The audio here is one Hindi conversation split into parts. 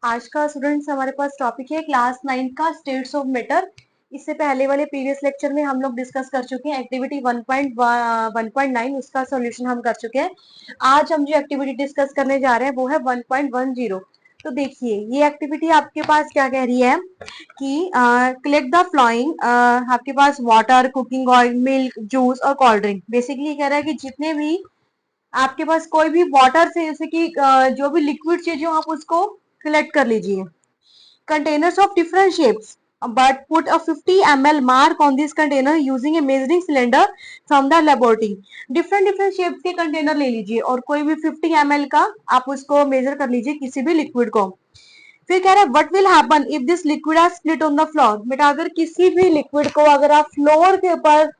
आज का स्टूडेंट्स हमारे पास टॉपिक है क्लास 9 का स्टेट्स ऑफ मैटर। इससे पहले वाले प्रीवियस लेक्चर में हम लोग डिस्कस कर चुके हैं एक्टिविटी 1.9, उसका सॉल्यूशन हम कर चुके हैं। आज हम जो एक्टिविटी डिस्कस करने जा रहे हैं वो है 1.10। तो देखिए ये एक्टिविटी आपके पास क्या कह रही है कि कलेक्ट द फ्लोइंग, आपके पास water, cooking oil, milk, juice और कोल्ड ड्रिंक। बेसिकली कह रहा है कि जितने भी आपके पास कोई भी वाटर से जैसे कि जो भी लिक्विड चीज हो आप उसको कलेक्ट कर लीजिए। Containers of different shapes, but put a 50 ml mark on this container using a measuring cylinder from the laboratory. different shapes के कंटेनर ले लीजिए और कोई भी 50 ml का आप उसको मेजर कर लीजिए किसी भी लिक्विड को। फिर कह रहा है what will happen if this liquid are split on the floor. बेटा अगर किसी भी लिक्विड को अगर आप फ्लोर के ऊपर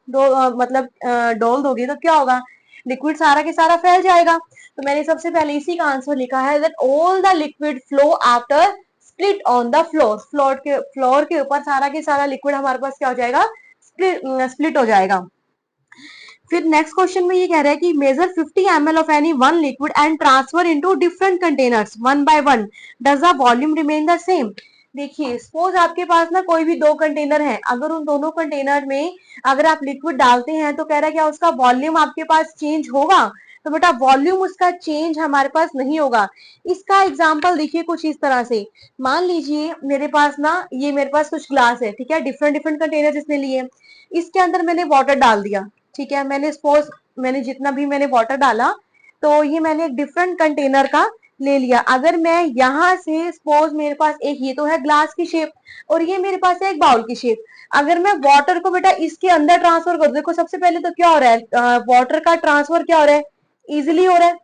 डोल दोगे तो क्या होगा, लिक्विड सारा के सारा फैल जाएगा। तो मैंने सबसे पहले इसी का आंसर लिखा है that all the liquid flow after split on the floor. Floor के ऊपर सारा के सारा लिक्विड हमारे पास क्या हो जाएगा, स्प्लिट हो जाएगा। फिर नेक्स्ट क्वेश्चन में ये कह रहा है कि measure 50 ml of any one liquid and transfer into different containers one by one, does the volume remain the same. देखिए सपोज आपके पास ना कोई भी दो कंटेनर है, अगर उन दोनों कंटेनर में अगर आप लिक्विड डालते हैं तो कह रहा है क्या उसका वॉल्यूम आपके पास चेंज होगा। तो बेटा वॉल्यूम उसका चेंज हमारे पास नहीं होगा। इसका एग्जांपल देखिए कुछ इस तरह से, मान लीजिए मेरे पास ना ये मेरे पास कुछ ग्लास है, ठीक है, डिफरेंट डिफरेंट कंटेनर जिसने लिए, इसके अंदर मैंने वाटर डाल दिया, ठीक है। मैंने सपोज मैंने जितना भी मैंने वाटर डाला तो ये मैंने एक डिफरेंट कंटेनर का ले लिया। अगर मैं यहाँ से सपोज मेरे पास एक ये तो है ग्लास की शेप और ये मेरे पास है एक बाउल की शेप, अगर मैं वाटर को बेटा इसके अंदर ट्रांसफर कर दूं, देखो सबसे पहले तो क्या हो रहा है, वाटर का ट्रांसफर क्या हो रहा है, इजिली हो रहा है।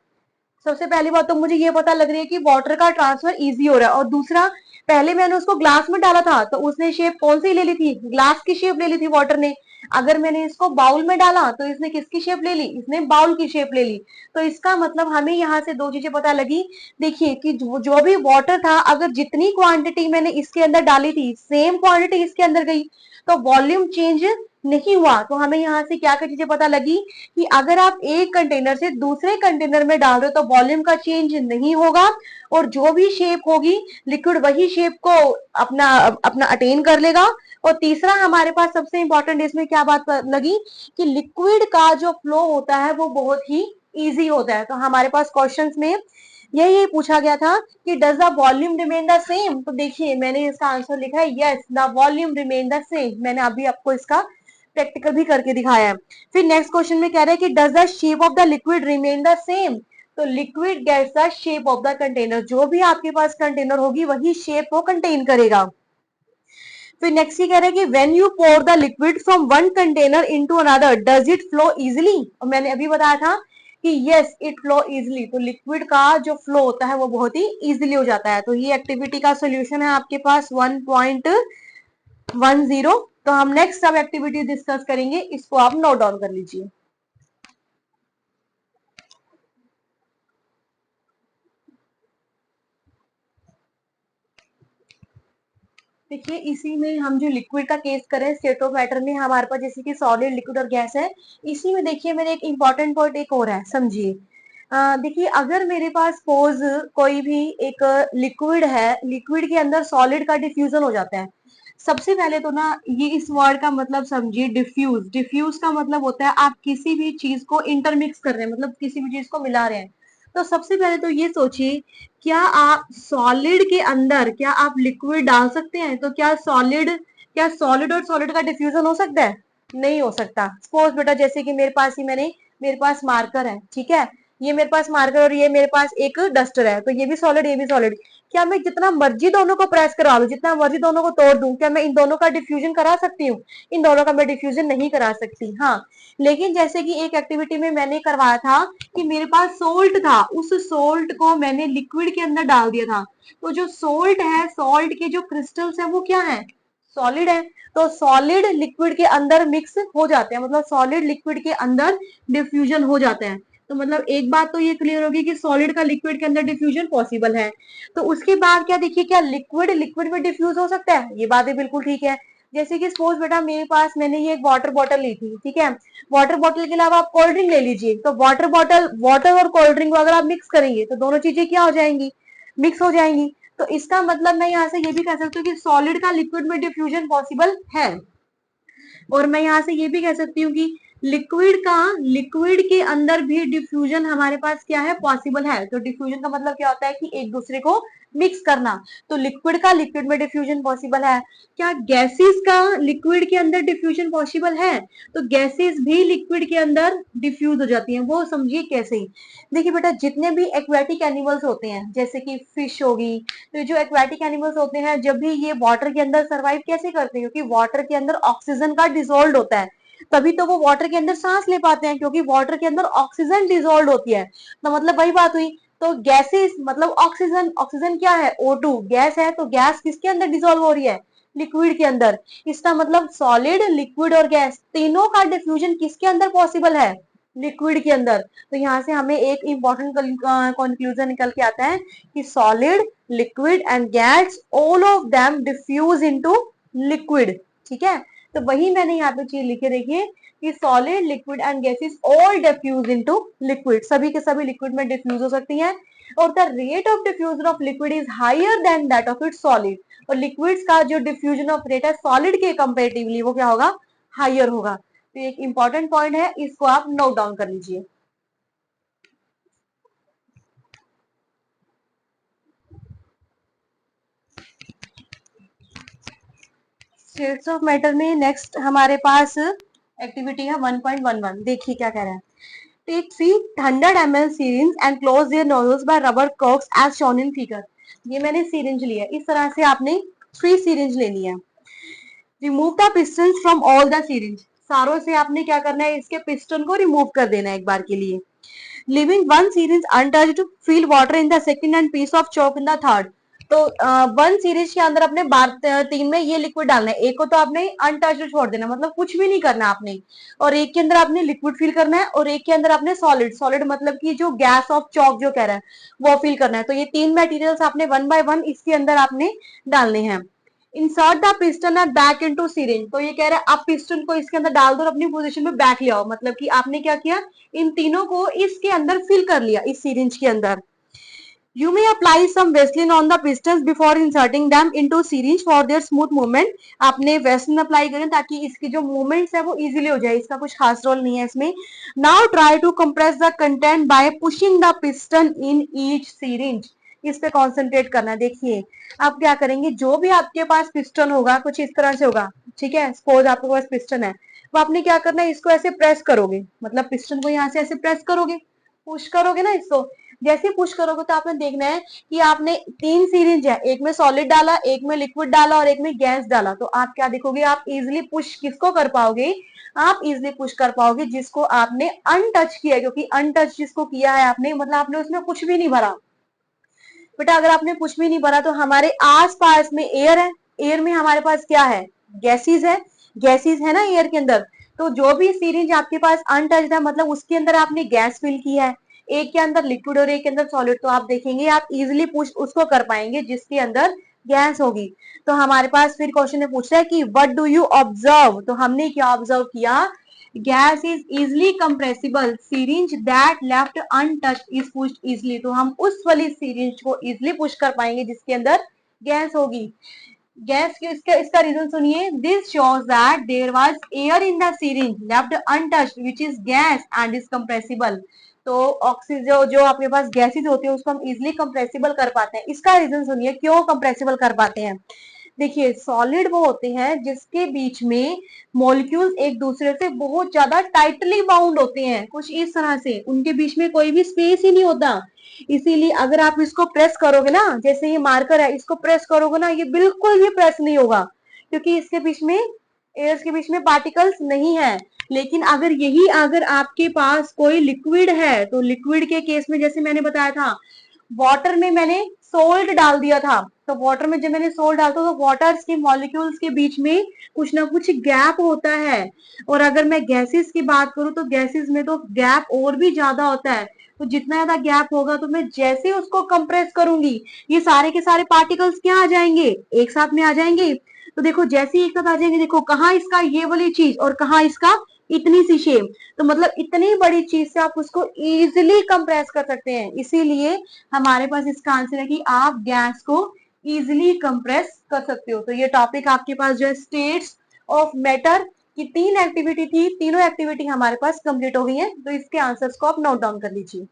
सबसे पहली बात तो मुझे ये पता लग रही है कि वाटर का ट्रांसफर इजी हो रहा है। और दूसरा, पहले मैंने उसको ग्लास में डाला था तो उसने शेप कौन सी ले ली थी, ग्लास की शेप ले ली थी वाटर ने। अगर मैंने इसको बाउल में डाला तो इसने किसकी शेप ले ली, इसने बाउल की शेप ले ली। तो इसका मतलब हमें यहाँ से दो चीजें पता लगी। देखिए कि जो भी वाटर था अगर जितनी क्वांटिटी मैंने इसके अंदर डाली थी सेम क्वांटिटी इसके अंदर गई तो वॉल्यूम चेंज नहीं हुआ। तो हमें यहाँ से क्या क्या चीजें पता लगी कि अगर आप एक कंटेनर से दूसरे कंटेनर में डाल रहे हो तो वॉल्यूम का चेंज नहीं होगा और जो भी शेप होगी लिक्विड वही शेप को अपना अपना अटेन कर लेगा। और तीसरा हमारे पास सबसे इंपॉर्टेंट इसमें क्या बात लगी कि लिक्विड का जो फ्लो होता है वो बहुत ही इजी होता है। तो हमारे पास क्वेश्चंस में यही पूछा गया था कि does the volume remain the same. तो देखिए मैंने इसका आंसर लिखा है yes the volume remain the same. मैंने अभी आपको इसका प्रैक्टिकल भी करके दिखाया है। फिर नेक्स्ट क्वेश्चन में कह रहा है कि does the shape of the liquid remain the same. तो liquid gets the shape of the container, जो भी आपके पास कंटेनर होगी वही शेप को कंटेन करेगा। फिर नेक्स्ट ये कह रहा है कि when you pour the liquid from one container into another does it flow easily. और मैंने अभी बताया था कि यस इट फ्लो इजिली। तो लिक्विड का जो फ्लो होता है वो बहुत ही इजिली हो जाता है। तो ये एक्टिविटी का सोल्यूशन है आपके पास 1.10। तो हम नेक्स्ट सब एक्टिविटी डिस्कस करेंगे, इसको आप नोट डाउन कर लीजिए। देखिए इसी में हम जो लिक्विड का केस करें स्टेट ऑफ मैटर में हमारे पास जैसे कि सॉलिड, लिक्विड और गैस है। इसी में देखिए मेरे एक इंपॉर्टेंट पॉइंट एक और है, समझिए। देखिए अगर मेरे पास सपोज कोई भी एक लिक्विड है, लिक्विड के अंदर सॉलिड का डिफ्यूजन हो जाता है। सबसे पहले तो ना ये इस वर्ड का मतलब समझिए, डिफ्यूज। डिफ्यूज का मतलब होता है आप किसी भी चीज को इंटरमिक्स कर रहे हैं, मतलब किसी भी चीज को मिला रहे हैं। तो सबसे पहले तो ये सोचिए क्या आप सॉलिड के अंदर क्या आप लिक्विड डाल सकते हैं। तो क्या सॉलिड और सॉलिड का डिफ्यूजन हो सकता है, नहीं हो सकता। सपोज बेटा जैसे कि मेरे पास मार्कर है, ठीक है, ये मेरे पास मार्कर और ये मेरे पास एक डस्टर है, तो ये भी सॉलिड ये भी सॉलिड। क्या मैं जितना मर्जी दोनों को प्रेस करा लूं, जितना मर्जी दोनों को तोड़ दूं, क्या मैं इन दोनों का डिफ्यूजन करा सकती हूँ, इन दोनों का मैं डिफ्यूजन नहीं करा सकती। हाँ, लेकिन जैसे कि एक एक्टिविटी में मैंने करवाया था कि मेरे पास सोल्ट था, उस सोल्ट को मैंने लिक्विड के अंदर डाल दिया था। तो जो सोल्ट है, सोल्ट के जो क्रिस्टल्स है वो क्या है, सॉलिड है। तो सॉलिड लिक्विड के अंदर मिक्स हो जाते हैं, मतलब सॉलिड लिक्विड के अंदर डिफ्यूजन हो जाता है। तो मतलब एक बात तो ये क्लियर होगी कि सॉलिड का लिक्विड के अंदर डिफ्यूजन पॉसिबल है। तो उसके बाद क्या देखिए, क्या लिक्विड लिक्विड में डिफ्यूज हो सकता है, ये बातें बिल्कुल ठीक है। जैसे कि सपोज बेटा मेरे पास मैंने ये एक वाटर बॉटल ली थी, ठीक है, वाटर बॉटल के अलावा आप कोल्ड ड्रिंक ले लीजिए। तो वाटर और कोल्ड ड्रिंक को अगर आप मिक्स करेंगे तो दोनों चीजें क्या हो जाएंगी, मिक्स हो जाएंगी। तो इसका मतलब मैं यहाँ से ये भी कह सकती हूँ कि सॉलिड का लिक्विड में डिफ्यूजन पॉसिबल है, और मैं यहाँ से ये भी कह सकती हूँ कि लिक्विड के अंदर भी डिफ्यूजन हमारे पास क्या है, पॉसिबल है। तो डिफ्यूजन का मतलब क्या होता है कि एक दूसरे को मिक्स करना। तो लिक्विड का लिक्विड में डिफ्यूजन पॉसिबल है। क्या गैसेस का लिक्विड के अंदर डिफ्यूजन पॉसिबल है? तो गैसेस भी लिक्विड के अंदर डिफ्यूज हो जाती हैं। वो समझिए कैसे। देखिए बेटा, जितने भी एक्वेटिक एनिमल्स होते हैं, जैसे कि फिश होगी, तो जो एक्वेटिक एनिमल्स होते हैं, जब भी ये वाटर के अंदर सरवाइव कैसे करते हैं, क्योंकि वाटर के अंदर ऑक्सीजन का डिसॉल्व होता है, तभी तो वो वाटर के अंदर सांस ले पाते हैं, क्योंकि वाटर के अंदर ऑक्सीजन डिसॉल्व होती है। तो मतलब वही बात हुई। तो गैसेस मतलब ऑक्सीजन, ऑक्सीजन क्या है, O2 गैस है, तो गैस किसके अंदर डिसॉल्व हो रही है, लिक्विड के अंदर। इसका मतलब सॉलिड, लिक्विड और गैस तीनों का डिफ्यूजन किसके अंदर पॉसिबल है, लिक्विड के अंदर। तो यहाँ से हमें एक इंपॉर्टेंट कंक्लूजन निकल के आता है कि solid, liquid and gas all of them diffuse into liquid. ठीक है, तो वही मैंने यहाँ पे चीज लिखे, देखिए कि solid, liquid and gases all diffuse into liquid, सभी के सभी लिक्विड में डिफ्यूज हो सकती हैं। और the rate of diffusion of liquid is higher than that of its solid. और लिक्विड्स का जो डिफ्यूजन ऑफ रेट है सॉलिड के कंपेरेटिवली वो क्या होगा, हायर होगा। तो एक इंपॉर्टेंट पॉइंट है, इसको आप नोट डाउन कर लीजिए। स्टेट्स ऑफ मैटर में नेक्स्ट हमारे पास एक्टिविटी है 1.11। देखिए क्या कह रहा है। Take 300 ml syringe and close their nozzles by rubber corks as shown in figure। ये मैंने सिरिंज लिया, इस तरह से आपने 3 सिरिंज लेनी है। Remove the piston from all the syringe, सारों से आपने क्या करना है, इसके पिस्टन को रिमूव कर देना है एक बार के लिए। Living one series untouched, fill water in the second and piece of chalk in the third. तो वन सीरीज के अंदर अपने 3 में ये लिक्विड डालना है, एक को तो आपने अनटच्ड छोड़ देना, मतलब कुछ भी नहीं करना आपने, और एक के अंदर आपने लिक्विड फिल करना है, और एक के अंदर आपने सॉलिड, सॉलिड मतलब कि जो गैस ऑफ चॉक जो कह रहा है वो फिल करना है। तो ये 3 मटेरियल्स आपने 1 बाय 1 इसके अंदर आपने डालने हैं। Insert the piston and back into syringe, तो ये कह रहा है आप पिस्टन को इसके अंदर डाल दो और अपनी पोजीशन में बैक ले आओ, मतलब कि आपने क्या किया, इन तीनों को इसके अंदर फिल कर लिया, इस सिरिंज के अंदर। You may apply some Vaseline on the pistons before inserting them into syringe for their smooth movement। आपने Vaseline अप्लाई करें ताकि इसकी जो मूवमेंट्स है वो इजीली हो जाए, इसका कुछ खास रोल नहीं है इसमें। Now try to compress the content by pushing the piston in each syringe। इस पे कॉन्सेंट्रेट करना है। देखिए आप क्या करेंगे, जो भी आपके पास पिस्टन होगा कुछ इस तरह से होगा, ठीक है, सपोज आपके पास पिस्टन है, तो आपने क्या करना है, इसको ऐसे प्रेस करोगे, मतलब पिस्टन को यहाँ से ऐसे प्रेस करोगे, पुश करोगे ना इसको। जैसे पुश करोगे तो आपने देखना है कि आपने 3 सीरीज है, एक में सॉलिड डाला, एक में लिक्विड डाला और एक में गैस डाला, तो आप क्या देखोगे, आप इजिली पुश किसको कर पाओगे, आप इजिली पुश कर पाओगे जिसको आपने अनटच किया, क्योंकि अनटच जिसको किया है आपने, मतलब आपने उसमें कुछ भी नहीं भरा। बेटा अगर आपने कुछ भी नहीं भरा तो हमारे आस पास में एयर है, एयर में हमारे पास क्या है, गैसेस है, गैसेस है ना एयर के अंदर। तो जो भी सीरीज आपके पास अनटच्ड है, मतलब उसके अंदर आपने गैस फिल की है, एक के अंदर लिक्विड और एक के अंदर सॉलिड, तो आप देखेंगे आप इजिली पुश उसको कर पाएंगे जिसके अंदर गैस होगी। तो हमारे पास फिर क्वेश्चन ने पूछा है कि व्हाट डू यू ऑब्जर्व, तो हमने क्या ऑब्जर्व किया, gas is easily compressible, syringe that left untouched is pushed easily. तो हम उस वाली सीरिंज को इजिली पुश कर पाएंगे जिसके अंदर गैस होगी। गैस की इसका रीजन सुनिए, this shows that there was air in the syringe left untouched which is gas and is compressible. तो ऑक्सीजन जो आपके पास गैसेस होती है उसको हम इजिली कंप्रेसिबल कर पाते हैं। इसका रीजन सुनिए क्यों कंप्रेसिबल कर पाते हैं। देखिए सॉलिड वो होते हैं जिसके बीच में मॉलिक्यूल्स एक दूसरे से बहुत ज्यादा टाइटली बाउंड होते हैं, कुछ इस तरह से, उनके बीच में कोई भी स्पेस ही नहीं होता। इसीलिए अगर आप इसको प्रेस करोगे ना, जैसे ये मार्कर है, इसको प्रेस करोगे ना, ये बिल्कुल भी प्रेस नहीं होगा, क्योंकि इसके बीच में, एयर्स के बीच में पार्टिकल्स नहीं है। लेकिन अगर आपके पास कोई लिक्विड है, तो लिक्विड के केस में जैसे मैंने बताया था, वाटर में मैंने सोल्ट डाल दिया था, तो वाटर में जब मैंने सोल्ट डालता तो वाटर के मॉलिक्यूल्स के बीच में कुछ ना कुछ गैप होता है। और अगर मैं गैसेस की बात करूं तो गैसेस में तो गैप और भी ज्यादा होता है। तो जितना ज्यादा गैप होगा तो मैं जैसे उसको कंप्रेस करूंगी, ये सारे के सारे पार्टिकल्स क्या आ जाएंगे, एक साथ में आ जाएंगे। तो देखो जैसे ही एक साथ आ जाएंगे, देखो कहाँ इसका ये वाली चीज और कहाँ इसका इतनी सी शेप, तो मतलब इतनी बड़ी चीज से आप उसको इजिली कंप्रेस कर सकते हैं। इसीलिए हमारे पास इसका आंसर है कि आप गैस को इजिली कंप्रेस कर सकते हो। तो ये टॉपिक आपके पास जो है स्टेट्स ऑफ मैटर की 3 एक्टिविटी थी, तीनों एक्टिविटी हमारे पास कंप्लीट हो गई है। तो इसके आंसर्स को आप नोट डाउन कर लीजिए।